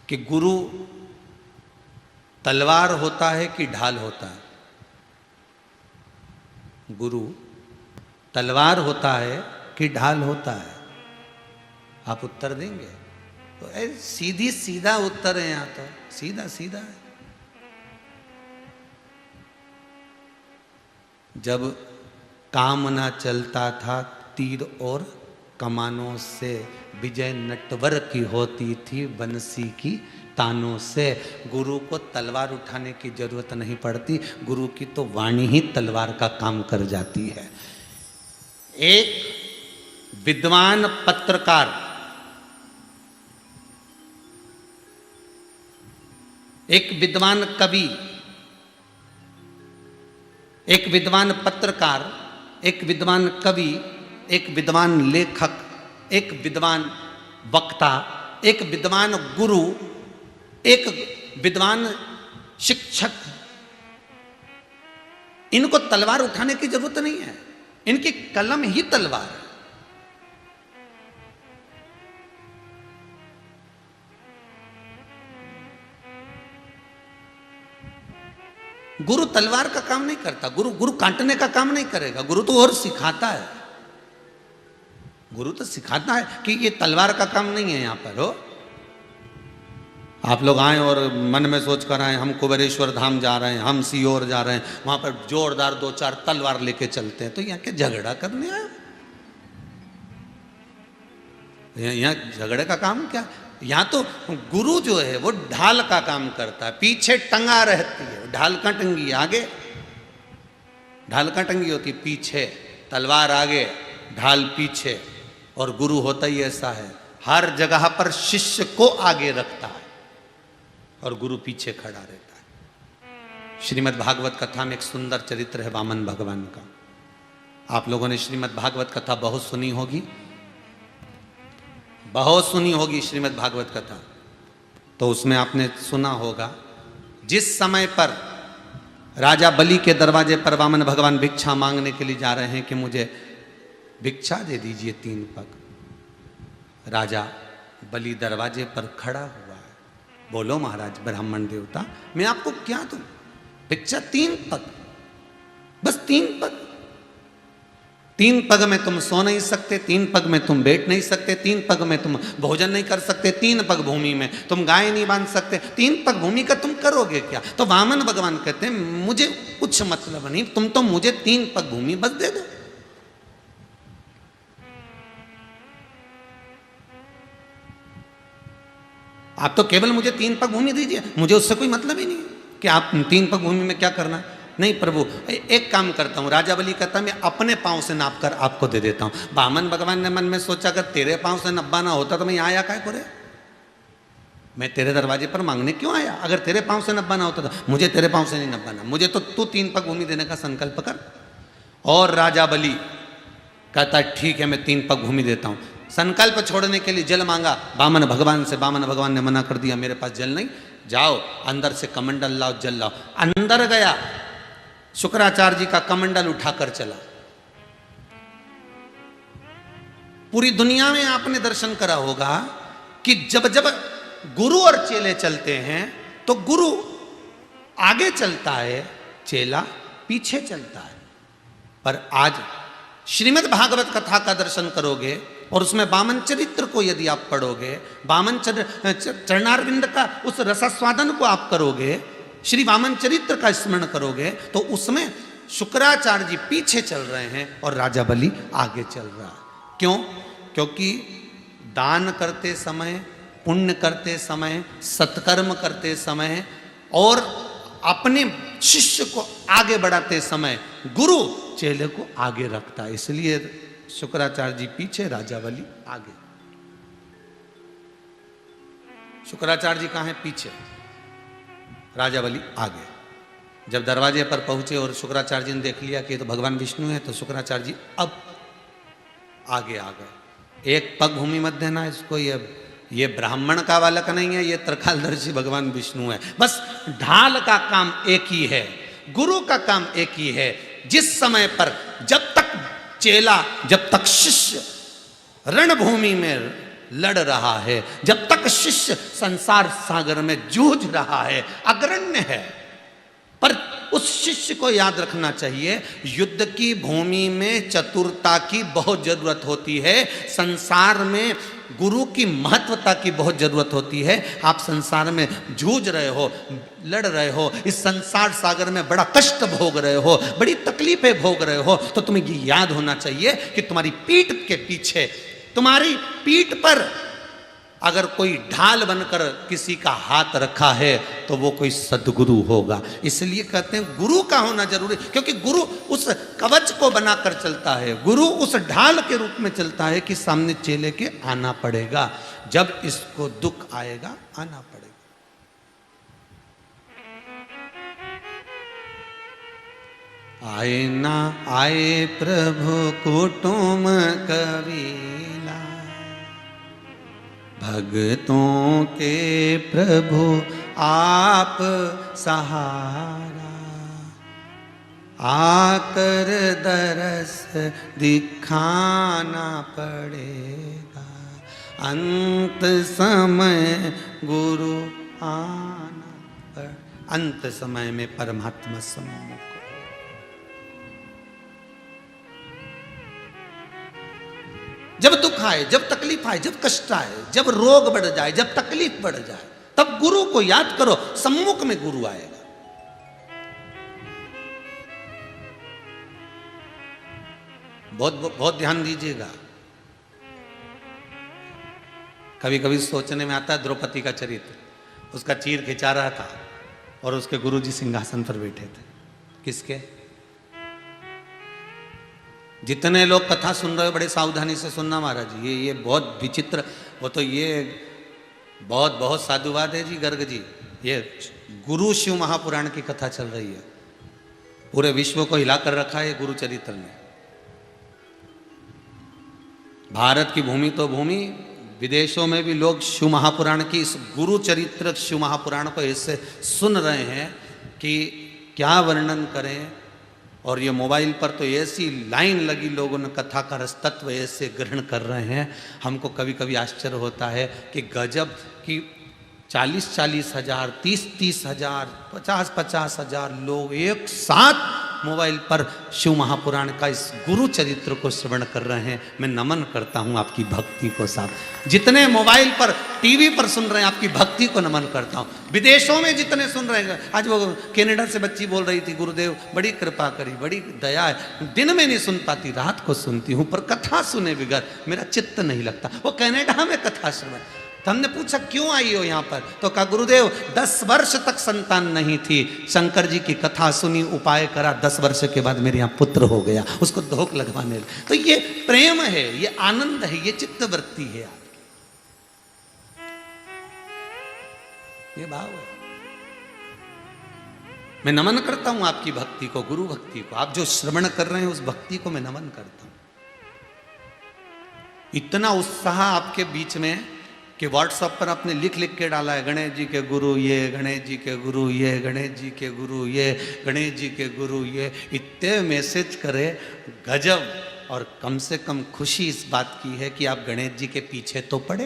कि गुरु तलवार होता है कि ढाल होता है? गुरु तलवार होता है कि ढाल होता है? आप उत्तर देंगे? तो सीधी सीधा उत्तर है, यहां तो सीधा सीधा है। जब काम ना चलता था तीर और कमानों से, विजय नटवर की होती थी बंसी की तानों से। गुरु को तलवार उठाने की जरूरत नहीं पड़ती, गुरु की तो वाणी ही तलवार का काम कर जाती है। एक विद्वान पत्रकार, एक विद्वान कवि, एक विद्वान पत्रकार, एक विद्वान कवि, एक विद्वान लेखक, एक विद्वान वक्ता, एक विद्वान गुरु, एक विद्वान शिक्षक, इनको तलवार उठाने की जरूरत नहीं है, इनकी कलम ही तलवार है। गुरु तलवार का काम नहीं करता, गुरु काटने का काम नहीं करेगा, गुरु तो और सिखाता है। गुरु तो सिखाता है कि ये तलवार का काम नहीं है। यहां पर हो आप लोग आए और मन में सोच कर आए हम कुबेरेश्वर धाम जा रहे हैं, हम सीहोर जा रहे हैं, वहां पर जोरदार 2-4 तलवार लेके चलते हैं, तो यहाँ के झगड़ा करने आए? यहाँ झगड़े का काम क्या? यहाँ तो गुरु जो है वो ढाल का काम करता है, पीछे टंगा रहती है। ढाल का टंगी आगे, ढाल का टंगी होती पीछे, तलवार आगे, ढाल पीछे। और गुरु होता ही ऐसा है, हर जगह पर शिष्य को आगे रखता है और गुरु पीछे खड़ा रहता है। श्रीमद् भागवत कथा में एक सुंदर चरित्र है वामन भगवान का। आप लोगों ने श्रीमद् भागवत कथा बहुत सुनी होगी, बहुत सुनी होगी श्रीमद् भागवत कथा। तो उसमें आपने सुना होगा जिस समय पर राजा बलि के दरवाजे पर वामन भगवान भिक्षा मांगने के लिए जा रहे हैं कि मुझे भिक्षा दे दीजिए 3 पग। राजा बलि दरवाजे पर खड़ा हुआ है, बोलो महाराज ब्राह्मण देवता मैं आपको क्या दूं? भिक्षा 3 पग, बस 3 पग। 3 पग में तुम सो नहीं सकते, 3 पग में तुम बैठ नहीं सकते, 3 पग में तुम भोजन नहीं कर सकते, 3 पग भूमि में तुम गाय नहीं बांध सकते, 3 पग भूमि का तुम करोगे क्या? तो वामन भगवान कहते हैं मुझे कुछ मतलब नहीं, तुम तो मुझे 3 पग भूमि बस दे दो। आप तो केवल मुझे 3 पग भूमि दीजिए, मुझे उससे कोई मतलब ही नहीं है कि आप 3 पग भूमि में क्या करना है। नहीं प्रभु, एक काम करता हूं, राजा बलि कहता मैं अपने पांव से नाप कर आपको दे देता हूं। वामन भगवान ने मन में सोचा अगर तेरे पांव से नब्बाना होता तो मैं यहां आया काय को रे? मैं तेरे दरवाजे पर मांगने क्यों आया? अगर तेरे पांव से नब्बाना होता तो मुझे तेरे पांव से नहीं नब्बाना, मुझे तो तू 3 पग भूमि देने का संकल्प कर। और राजा बलि कहता ठीक है मैं 3 पग भूमि देता हूं। संकल्प छोड़ने के लिए जल मांगा वामन भगवान से, वामन भगवान ने मना कर दिया मेरे पास जल नहीं, जाओ अंदर से कमंडल लाओ जल लाओ। अंदर गया, शुक्राचार्य जी का कमंडल उठाकर चला। पूरी दुनिया में आपने दर्शन करा होगा कि जब जब गुरु और चेले चलते हैं तो गुरु आगे चलता है, चेला पीछे चलता है। पर आज श्रीमद् भागवत कथा का दर्शन करोगे और उसमें वामन चरित्र को यदि आप पढ़ोगे, वामन चरणारविंद का उस रसास्वादन को आप करोगे, श्री वामन चरित्र का स्मरण करोगे, तो उसमें शुक्राचार्य जी पीछे चल रहे हैं और राजा बलि आगे चल रहा है। क्यों? क्योंकि दान करते समय, पुण्य करते समय, सत्कर्म करते समय और अपने शिष्य को आगे बढ़ाते समय गुरु चेले को आगे रखता है। इसलिए शुक्राचार्य जी पीछे, राजा बलि आगे। शुक्राचार्य जी कहाँ हैं? पीछे, राजा बलि आगे। जब दरवाजे पर पहुंचे और शुक्राचार्य जी ने देख लिया कि ये तो भगवान विष्णु है, तो शुक्राचार्य जी अब आगे आ गए। 1 पग भूमि मत देना इसको, ये ब्राह्मण का बालक नहीं है, ये त्रिकालदर्शी भगवान विष्णु है। बस ढाल का काम एक ही है, गुरु का काम एक ही है। जिस समय पर जब तक चेला, जब तक शिष्य रणभूमि में लड़ रहा है, जब तक शिष्य संसार सागर में जूझ रहा है, अग्रण्य है। पर उस शिष्य को याद रखना चाहिए, युद्ध की भूमि में चतुरता की बहुत जरूरत होती है, संसार में गुरु की महत्वता की बहुत जरूरत होती है। आप संसार में जूझ रहे हो, लड़ रहे हो, इस संसार सागर में बड़ा कष्ट भोग रहे हो, बड़ी तकलीफें भोग रहे हो, तो तुम्हें ये याद होना चाहिए कि तुम्हारी पीठ के पीछे, तुम्हारी पीठ पर अगर कोई ढाल बनकर किसी का हाथ रखा है तो वो कोई सद्गुरु होगा। इसलिए कहते हैं गुरु का होना जरूरी, क्योंकि गुरु उस कवच को बनाकर चलता है, गुरु उस ढाल के रूप में चलता है कि सामने चेले के आना पड़ेगा, जब इसको दुख आएगा आना पड़ेगा। आए ना आए प्रभु कुटुम कबीला, भक्तों के प्रभु आप सहारा, आकर दरस दिखाना पड़ेगा, अंत समय गुरु आना पड़ेगा। अंत समय में परमात्मा सम्मुख। जब दुख आए, जब तकलीफ आए, जब कष्ट आए, जब रोग बढ़ जाए, जब तकलीफ बढ़ जाए, तब गुरु को याद करो, सम्मुख में गुरु आएगा। बहुत बहुत ध्यान दीजिएगा। कभी कभी सोचने में आता है द्रौपदी का चरित्र, उसका चीर खिंचा रहा था और उसके गुरुजी सिंहासन पर बैठे थे। किसके? जितने लोग कथा सुन रहे हो बड़े सावधानी से सुनना महाराज, ये बहुत विचित्र, वो तो ये बहुत बहुत साधुवाद है जी गर्ग जी। ये गुरु शिव महापुराण की कथा चल रही है, पूरे विश्व को हिलाकर रखा है गुरु चरित्र ने। भारत की भूमि तो भूमि, विदेशों में भी लोग शिव महापुराण की इस गुरु चरित्र शिव महापुराण को ऐसे सुन रहे हैं कि क्या वर्णन करें। और ये मोबाइल पर तो ऐसी लाइन लगी, लोगों ने कथा का रस तत्व ऐसे ग्रहण कर रहे हैं, हमको कभी कभी आश्चर्य होता है कि गजब की 40-40 हजार, 30-30 हजार, 50-50 हजार लोग एक साथ मोबाइल पर शिव महापुराण का इस गुरु चरित्र को श्रवण कर रहे हैं। मैं नमन करता हूं आपकी भक्ति को साहब। जितने मोबाइल पर टीवी पर सुन रहे हैं आपकी भक्ति को नमन करता हूं। विदेशों में जितने सुन रहे हैं, आज वो कनाडा से बच्ची बोल रही थी, गुरुदेव बड़ी कृपा करी, बड़ी दया है, दिन में नहीं सुन पाती, रात को सुनती हूं, पर कथा सुने बिगर मेरा चित्त नहीं लगता। वो कनाडा में कथा श्रवण। तो हमने पूछा क्यों आई हो यहाँ पर, तो कहा गुरुदेव 10 वर्ष तक संतान नहीं थी, शंकर जी की कथा सुनी, उपाय करा, 10 वर्ष के बाद मेरे यहाँ पुत्र हो गया, उसको धोख लगवाने। तो ये प्रेम है, ये आनंद है, ये चित्तवृत्ति है, ये भाव है। मैं नमन करता हूं आपकी भक्ति को, गुरु भक्ति को, आप जो श्रवण कर रहे हैं उस भक्ति को मैं नमन करता हूं। इतना उत्साह आपके बीच में कि व्हाट्सएप पर आपने लिख लिख के डाला है, गणेश जी के गुरु ये, गणेश जी के गुरु ये, गणेश जी के गुरु ये, गणेश जी के गुरु ये, इतने मैसेज करे, गजब। और कम से कम खुशी इस बात की है कि आप गणेश जी के पीछे तो पड़े,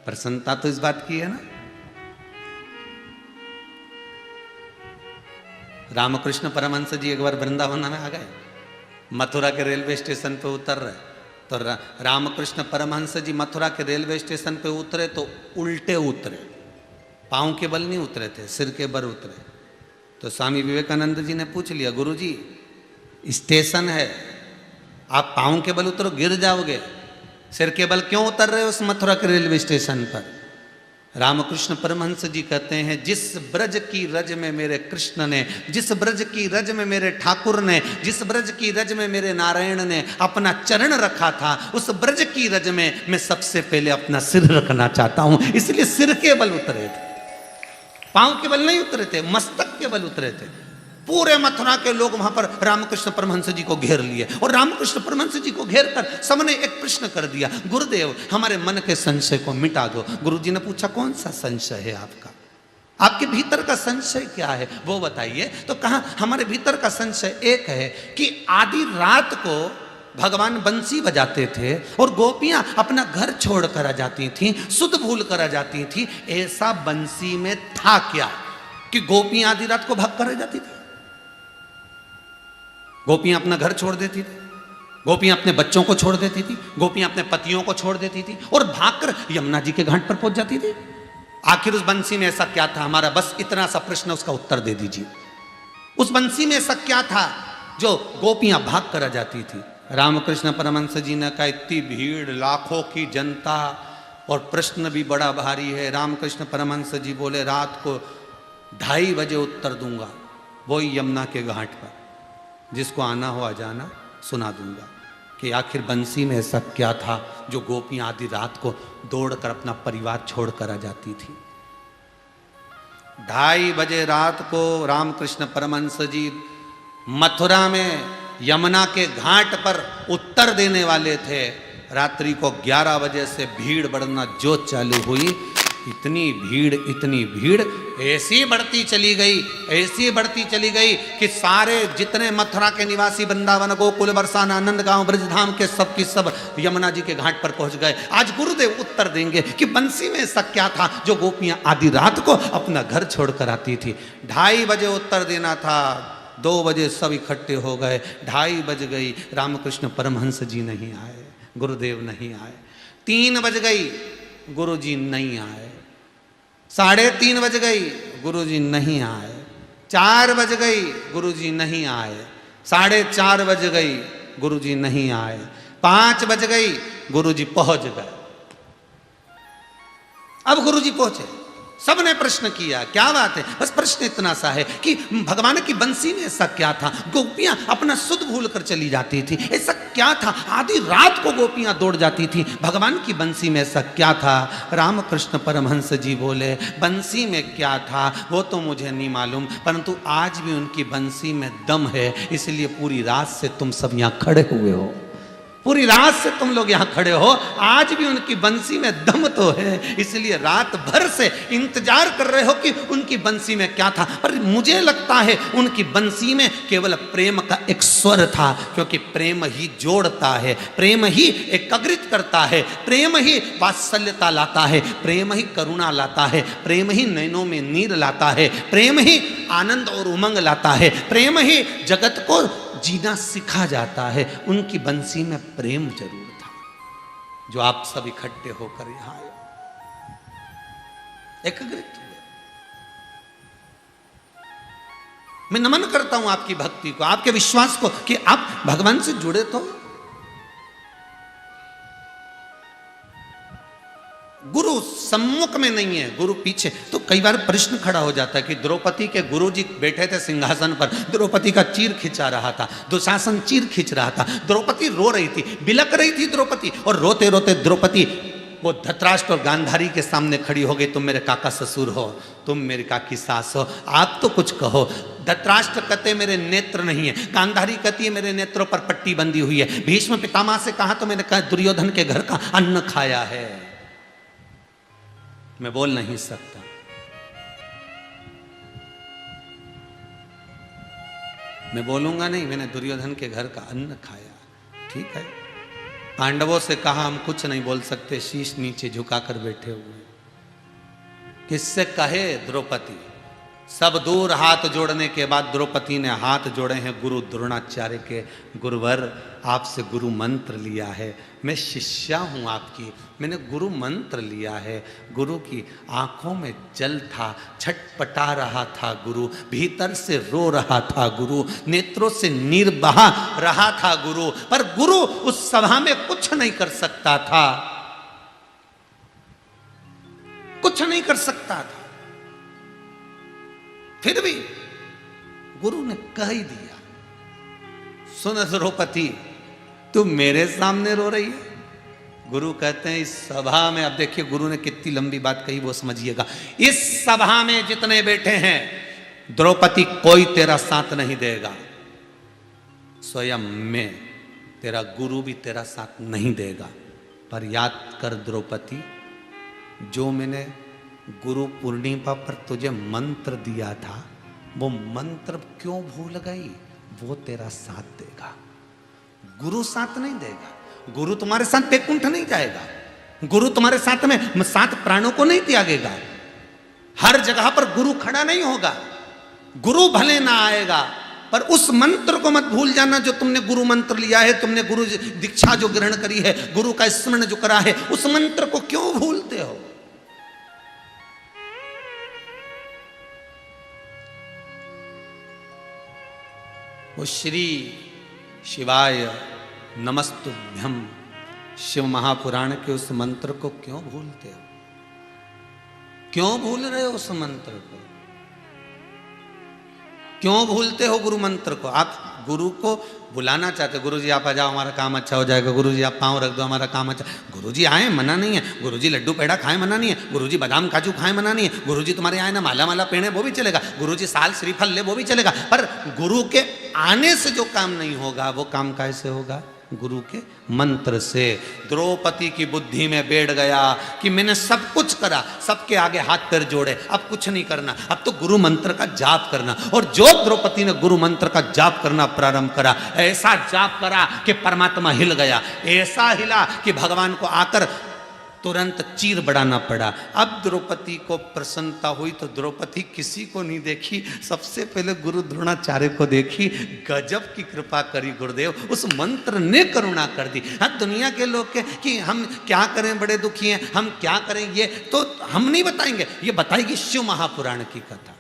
प्रसन्नता तो इस बात की है ना। रामकृष्ण परमहंस जी एक बार वृंदावन में आ गए, मथुरा के रेलवे स्टेशन पे उतर रहे, तो रामकृष्ण परमहंस जी मथुरा के रेलवे स्टेशन पे उतरे तो उल्टे उतरे, पाँव के बल नहीं उतरे थे, सिर के बल उतरे। तो स्वामी विवेकानंद जी ने पूछ लिया, गुरुजी स्टेशन है, आप पाँव के बल उतरो गिर जाओगे, सिर के बल क्यों उतर रहे हो उस मथुरा के रेलवे स्टेशन पर? रामकृष्ण परमहंस जी कहते हैं, जिस ब्रज की रज में मेरे कृष्ण ने, जिस ब्रज की रज में मेरे ठाकुर ने, जिस ब्रज की रज में मेरे नारायण ने अपना चरण रखा था, उस ब्रज की रज में मैं सबसे पहले अपना सिर रखना चाहता हूं। इसलिए सिर के बल उतरे थे, पांव के बल नहीं उतरे थे, मस्तक के बल उतरे थे। पूरे मथुरा के लोग वहां पर रामकृष्ण परमहंस जी को घेर लिए, और रामकृष्ण परमहंस जी को घेर कर सबने एक प्रश्न कर दिया, गुरुदेव हमारे मन के संशय को मिटा दो। गुरुजी ने पूछा कौन सा संशय है आपका, आपके भीतर का संशय क्या है वो बताइए। तो कहा हमारे भीतर का संशय एक है कि आधी रात को भगवान बंसी बजाते थे और गोपियां अपना घर छोड़ कर आ जाती थीं, सुध भूल कर आ जाती थीं। ऐसा बंसी में था क्या कि गोपियां आधी रात को भाग कर आ जाती थी? गोपियां अपना घर छोड़ देती थी, गोपियां अपने बच्चों को छोड़ देती थी, गोपियां अपने पतियों को छोड़ देती थी और भागकर यमुना जी के घाट पर पहुंच जाती थी। आखिर उस बंसी में ऐसा क्या था? हमारा बस इतना सा प्रश्न, उसका उत्तर दे दीजिए। उस बंसी में ऐसा क्या था जो गोपियां भाग कर आ जाती थी? रामकृष्ण परमहंस जी ने कहा, इतनी भीड़, लाखों की जनता, और प्रश्न भी बड़ा भारी है। रामकृष्ण परमहंस जी बोले, रात को 2:30 बजे उत्तर दूंगा, वही यमुना के घाट पर, जिसको आना हो आ जाना, सुना दूंगा कि आखिर बंसी में ऐसा क्या था जो गोपियां आधी रात को दौड़कर अपना परिवार छोड़कर आ जाती थी। 2:30 बजे रात को रामकृष्ण परमहंस जी मथुरा में यमुना के घाट पर उत्तर देने वाले थे। रात्रि को 11 बजे से भीड़ बढ़ना जो चालू हुई, इतनी भीड़ ऐसी बढ़ती चली गई कि सारे जितने मथुरा के निवासी, वृंदावन, गोकुल, बरसाना, आनंद गांव, ब्रजधाम के सब की सब यमुना जी के घाट पर पहुंच गए। आज गुरुदेव उत्तर देंगे कि बंसी में ऐसा क्या था जो गोपियां आधी रात को अपना घर छोड़कर आती थी। 2:30 बजे उत्तर देना था, 2 बजे सब इकट्ठे हो गए, 2:30 बज गई, रामकृष्ण परमहंस जी नहीं आए, गुरुदेव नहीं आए। 3 बज गई, गुरुजी नहीं आए। 3:30 बज गई, गुरुजी नहीं आए। 4 बज गई, गुरुजी नहीं आए। 4:30 बज गई, गुरुजी नहीं आए। 5 बज गई, गुरुजी पहुंच गए। अब गुरुजी पहुंचे, सबने प्रश्न किया, क्या बात है? बस प्रश्न इतना सा है कि भगवान की बंसी में ऐसा क्या था? गोपियां अपना सुध भूल कर चली जाती थी, ऐसा क्या था? आधी रात को गोपियां दौड़ जाती थी, भगवान की बंसी में ऐसा क्या था? रामकृष्ण परमहंस जी बोले, बंसी में क्या था वो तो मुझे नहीं मालूम, परंतु आज भी उनकी बंसी में दम है, इसलिए पूरी रात से तुम सब यहां खड़े हुए हो, पूरी रात से तुम लोग यहां खड़े हो। आज भी उनकी बंसी में दम तो है, इसलिए रात भर से इंतजार कर रहे हो कि उनकी बंसी में क्या था। पर मुझे लगता है उनकी बंसी में केवल प्रेम का एक स्वर था, क्योंकि प्रेम ही जोड़ता है, प्रेम ही एकाग्रित करता है, प्रेम ही वात्सल्यता लाता है, प्रेम ही करुणा लाता है, प्रेम ही नैनों में नीर लाता है, प्रेम ही आनंद और उमंग लाता है, प्रेम ही जगत को जीना सिखा जाता है। उनकी बंसी में प्रेम जरूर था, जो आप सब इकट्ठे होकर यहां आए, एकाग्रित हुए। मैं नमन करता हूं आपकी भक्ति को, आपके विश्वास को कि आप भगवान से जुड़े। तो गुरु सम्मुख में नहीं है, गुरु पीछे। तो कई बार प्रश्न खड़ा हो जाता है कि द्रौपदी के गुरुजी बैठे थे सिंहासन पर, द्रौपदी का चीर खिंचा रहा था, दुशासन चीर खींच रहा था, द्रौपदी रो रही थी, बिलक रही थी द्रौपदी, और रोते रोते द्रौपदी वो धृतराष्ट्र और गांधारी के सामने खड़ी हो गई। तुम मेरे काका ससुर हो, तुम मेरी काकी सास हो, आप तो कुछ कहो। धृतराष्ट्र कहते मेरे नेत्र नहीं है, गांधारी कहती है मेरे नेत्रों पर पट्टी बंधी हुई है। भीष्म पितामह से कहा तो मैंने कहा दुर्योधन के घर का अन्न खाया है, मैं बोल नहीं सकता। मैं बोलूंगा नहीं, मैंने दुर्योधन के घर का अन्न खाया, ठीक है। पांडवों से कहा हम कुछ नहीं बोल सकते, शीश नीचे झुकाकर बैठे हुए। किससे कहे? द्रौपदी। सब दूर हाथ जोड़ने के बाद द्रौपदी ने हाथ जोड़े हैं गुरु द्रोणाचार्य के। गुरुवर, आपसे गुरु मंत्र लिया है, मैं शिष्या हूँ आपकी, मैंने गुरु मंत्र लिया है। गुरु की आंखों में जल था, छटपटा रहा था गुरु, भीतर से रो रहा था गुरु, नेत्रों से नीर बहा रहा था गुरु, पर गुरु उस सभा में कुछ नहीं कर सकता था, कुछ नहीं कर सकता था। फिर भी गुरु ने कह ही दिया, सुन द्रौपदी, तू मेरे सामने रो रही है। गुरु कहते हैं इस सभा में, अब देखिए गुरु ने कितनी लंबी बात कही वो समझिएगा, इस सभा में जितने बैठे हैं द्रौपदी कोई तेरा साथ नहीं देगा, स्वयं मैं तेरा गुरु भी तेरा साथ नहीं देगा। पर याद कर द्रौपदी, जो मैंने गुरु पूर्णिमा पर तुझे मंत्र दिया था, वो मंत्र क्यों भूल गई? वो तेरा साथ देगा। गुरु साथ नहीं देगा, गुरु तुम्हारे साथ बैकुंठ नहीं जाएगा, गुरु तुम्हारे साथ में 7 प्राणों को नहीं त्यागेगा, हर जगह पर गुरु खड़ा नहीं होगा। गुरु भले ना आएगा, पर उस मंत्र को मत भूल जाना जो तुमने गुरु मंत्र लिया है, तुमने गुरु दीक्षा जो ग्रहण करी है, गुरु का स्मरण जो करा है, उस मंत्र को क्यों भूलते हो? वो श्री शिवाय नमस्तुभ्यम शिव महापुराण के उस मंत्र को क्यों भूलते हो? क्यों भूल रहे हो उस मंत्र को? क्यों भूलते हो गुरु मंत्र को? आप गुरु को बुलाना चाहते, गुरु जी आप आ जाओ हमारा काम अच्छा हो जाएगा, गुरु जी आप पाँव रख दो हमारा काम अच्छा। गुरु जी आए मना नहीं है, गुरु जी लड्डू पेड़ा खाए मना नहीं है, गुरु जी बादाम काजू खाए मना नहीं है, गुरु जी तुम्हारे आए ना माला माला पहने वो भी चलेगा, गुरु जी साल श्रीफल ले वो भी चलेगा, पर गुरु के आने से जो काम नहीं होगा वो काम कैसे होगा? गुरु के मंत्र से। द्रौपदी की बुद्धि में बैठ गया कि मैंने सब कुछ करा, सबके आगे हाथ पैर जोड़े, अब कुछ नहीं करना, अब तो गुरु मंत्र का जाप करना। और जो द्रौपदी ने गुरु मंत्र का जाप करना प्रारंभ करा, ऐसा जाप करा कि परमात्मा हिल गया, ऐसा हिला कि भगवान को आकर तुरंत चीर बढ़ाना पड़ा। अब द्रौपदी को प्रसन्नता हुई तो द्रौपदी किसी को नहीं देखी, सबसे पहले गुरु द्रोणाचार्य को देखी। गजब की कृपा करी गुरुदेव, उस मंत्र ने करुणा कर दी। हाँ, दुनिया के लोग के कि हम क्या करें, बड़े दुखी हैं, हम क्या करें, ये तो हम नहीं बताएंगे, ये बताएगी शिव महापुराण की कथा।